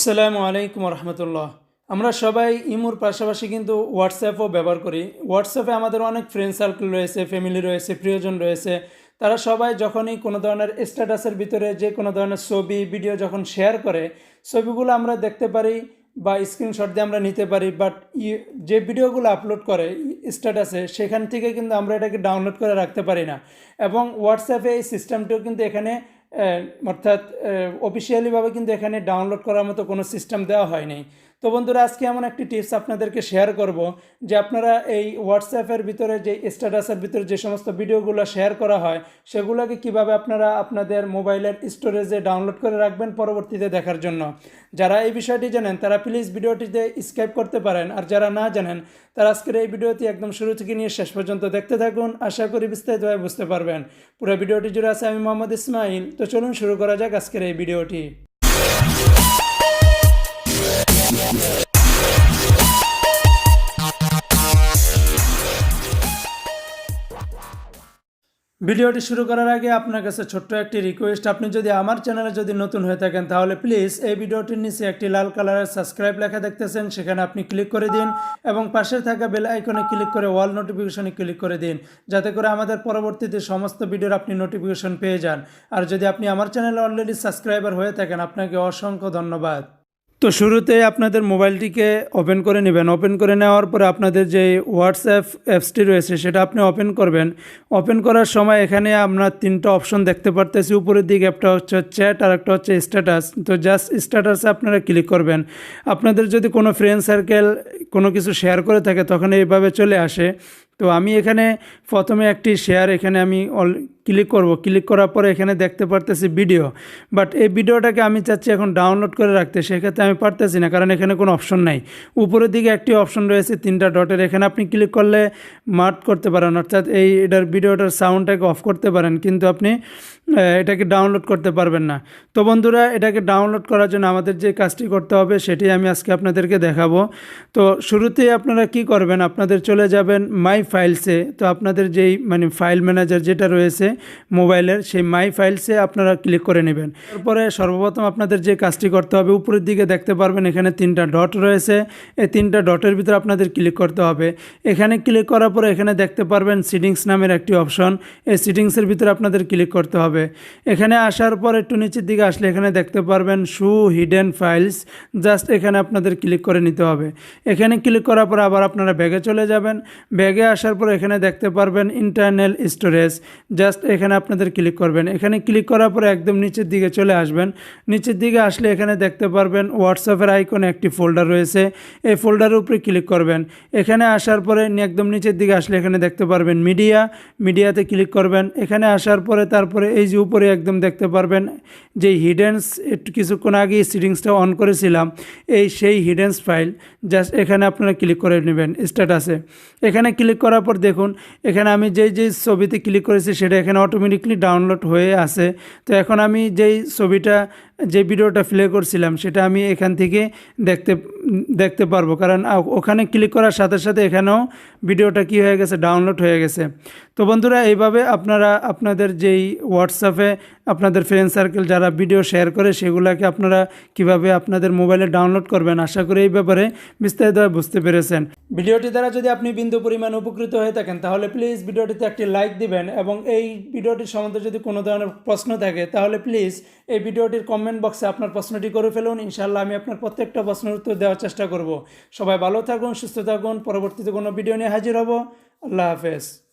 আসসালামু আলাইকুম রহমতুল্লাহ। আমরা সবাই ইমোর পাশাপাশি কিন্তু হোয়াটসঅ্যাপও ব্যবহার করি। হোয়াটসঅ্যাপে আমাদের অনেক ফ্রেন্ড সার্কেল রয়েছে, ফ্যামিলি রয়েছে, প্রিয়জন রয়েছে। তারা সবাই যখনই কোনো ধরনের স্ট্যাটাসের ভিতরে যে কোনো ধরনের ছবি ভিডিও যখন শেয়ার করে, ছবিগুলো আমরা দেখতে পারি বা স্ক্রিনশট দিয়ে আমরা নিতে পারি, বাট যে ভিডিওগুলো আপলোড করে স্ট্যাটাসে সেখান থেকে কিন্তু আমরা এটাকে ডাউনলোড করে রাখতে পারি না। এবং হোয়াটসঅ্যাপে এই সিস্টেমটিও কিন্তু এখানে অর্থাৎ অফিসিয়ালিভাবে কিন্তু এখানে ডাউনলোড করার মতো কোনো সিস্টেম দেওয়া হয়নি। তো বন্ধুরা, আজকে এমন একটি টিপস আপনাদেরকে শেয়ার করব যে আপনারা এই হোয়াটসঅ্যাপের ভিতরে যে স্ট্যাটাসের ভিতরে যে সমস্ত ভিডিওগুলো শেয়ার করা হয় সেগুলোকে কিভাবে আপনারা আপনাদের মোবাইলের স্টোরেজে ডাউনলোড করে রাখবেন পরবর্তীতে দেখার জন্য। যারা এই বিষয়টি জানেন তারা প্লিজ ভিডিওটিতে স্কিপ করতে পারেন, আর যারা না জানেন তারা আজকের এই ভিডিওটি একদম শুরু থেকে নিয়ে শেষ পর্যন্ত দেখতে থাকুন। আশা করি বিস্তারিতভাবে বুঝতে পারবেন। পুরো ভিডিওটি জুড়ে আছে আমি মোহাম্মদ ইসমাইল। তো চলুন শুরু করা যাক আজকের এই ভিডিওটি। ভিডিওটি শুরু করার আগে আপনার কাছে ছোট্ট একটি রিকোয়েস্ট, আপনি যদি আমার চ্যানেলে যদি নতুন হয়ে থাকেন তাহলে প্লিজ এই ভিডিওটির নিচে একটি লাল কালারের সাবস্ক্রাইব লেখা দেখতেছেন, সেখানে আপনি ক্লিক করে দিন এবং পাশে থাকা বেল আইকনে ক্লিক করে অল নোটিফিকেশনে ক্লিক করে দিন, যাতে করে আমাদের পরবর্তীতে সমস্ত ভিডিওর আপনি নোটিফিকেশন পেয়ে যান। আর যদি আপনি আমার চ্যানেলে অলরেডি সাবস্ক্রাইবার হয়ে থাকেন, আপনাকে অসংখ্য ধন্যবাদ। তো শুরুতে আপনাদের মোবাইলটিকে ওপেন করে নেবেন। ওপেন করে নেওয়ার পরে আপনাদের যে হোয়াটসঅ্যাপ অ্যাপসটি রয়েছে সেটা আপনি ওপেন করবেন। ওপেন করার সময় এখানে আপনার তিনটা অপশন দেখতে পারতেছি। উপরের দিকে একটা হচ্ছে চ্যাট আর একটা হচ্ছে স্ট্যাটাস। তো জাস্ট স্ট্যাটাসে আপনারা ক্লিক করবেন। আপনাদের যদি কোনো ফ্রেন্ড সার্কেল কোনো কিছু শেয়ার করে থাকে তখন এইভাবে চলে আসে। তো আমি এখানে প্রথমে একটি শেয়ার এখানে আমি ক্লিক করব। ক্লিক করার পরে এখানে দেখতে পারতেছি ভিডিও, বাট এই ভিডিওটাকে আমি চাচ্ছি এখন ডাউনলোড করে রাখতে, সেক্ষেত্রে আমি পারতেছি না, কারণ এখানে কোনো অপশন নাই। উপরের দিকে একটি অপশন রয়েছে তিনটা ডটের, এখানে আপনি ক্লিক করলে মার্ক করতে পারেন, অর্থাৎ এটার ভিডিওটার সাউন্ডটাকে অফ করতে পারেন, কিন্তু আপনি এটাকে ডাউনলোড করতে পারবেন না। তো বন্ধুরা, এটাকে ডাউনলোড করার জন্য আমাদের যে কাজটি করতে হবে সেটি আমি আজকে আপনাদেরকে দেখাবো। তো শুরুতেই আপনারা কি করবেন, আপনাদের চলে যাবেন মাই ফাইলসে। তো আপনাদের যেই ফাইল ম্যানেজার যেটা রয়েছে মোবাইলের, সেই মাই ফাইলসে আপনারা ক্লিক করে নেবেন। তারপরে সর্বপ্রথম আপনাদের যে কাজটি করতে হবে, উপরের দিকে দেখতে পারবেন এখানে তিনটা ডট রয়েছে। এই তিনটা ডটের ভিতরে আপনাদের ক্লিক করতে হবে। এখানে ক্লিক করার পরে এখানে দেখতে পারবেন সিটিংস নামের একটি অপশন। এই সিটিংসের ভিতরে আপনাদের ক্লিক করতে হবে। এখানে আসার পর একটু নিচের দিকে আসলে এখানে দেখতে পারবেন শো হিডেন ফাইলস। জাস্ট এখানে আপনাদের ক্লিক করে নিতে হবে। এখানে ক্লিক করার পর আবার আপনারা ব্যাগে চলে যাবেন। ব্যাগে আসার পর এখানে দেখতে পারবেন ইন্টারনাল স্টোরেজ। জাস্ট এখানে আপনাদের ক্লিক করবেন। এখানে ক্লিক করার পরে একদম নিচের দিকে চলে আসবেন। নিচের দিকে আসলে এখানে দেখতে পারবেন হোয়াটসঅ্যাপের আইকনে একটি ফোল্ডার রয়েছে। এই ফোল্ডারের উপরে ক্লিক করবেন। এখানে আসার পরে একদম নিচের দিকে আসলে এখানে দেখতে পারবেন মিডিয়াতে ক্লিক করবেন। এখানে আসার পরে তারপরে এই যে উপরে একদম দেখতে পারবেন যে হিডেন্স, একটু কিছুক্ষণ আগে সিটিংসটা অন করেছিলাম, সেই হিডেন্স ফাইল। জাস্ট এখানে আপনারা ক্লিক করে নেবেন স্ট্যাটাসে। এখানে ক্লিক করার পর দেখুন এখানে আমি যেই ছবিতে ক্লিক করেছি সেটা এখানে অটোমেটিকলি ডাউনলোড হয়ে আছে। তো এখন আমি যে ভিডিওটা প্লে করছিলাম সেটা আমি এখান থেকে দেখতে পারবো, কারণ ওখানে ক্লিক করার সাথে সাথে এখানেও ভিডিওটা কি হয়ে গেছে, ডাউনলোড হয়ে গেছে। তো বন্ধুরা, এইভাবে আপনারা আপনাদের যেই হোয়াটসঅ্যাপে আপনাদের ফ্রেন্ড সার্কেল যারা ভিডিও শেয়ার করে সেগুলোকে আপনারা কিভাবে আপনাদের মোবাইলে ডাউনলোড করবেন, আশা করি এই ব্যাপারে বিস্তারিতভাবে বুঝতে পেরেছেন। ভিডিওটি দ্বারা যদি আপনি বিন্দু পরিমাণ উপকৃত হয়ে থাকেন তাহলে প্লিজ ভিডিওটিতে একটি লাইক দিবেন, এবং এই ভিডিওটির সম্বন্ধে যদি কোনো ধরনের প্রশ্ন থাকে তাহলে প্লিজ এই ভিডিওটির কমেন্ট বক্সে আপনার প্রশ্নটি করে ফেলুন। ইনশাআল্লাহ আমি আপনার প্রত্যেকটা প্রশ্নের উত্তর দেওয়ার চেষ্টা করব। সবাই ভালো থাকুন, সুস্থ থাকুন। পরবর্তীতে কোনো ভিডিও নিয়ে হাজির হব। আল্লাহ হাফেজ।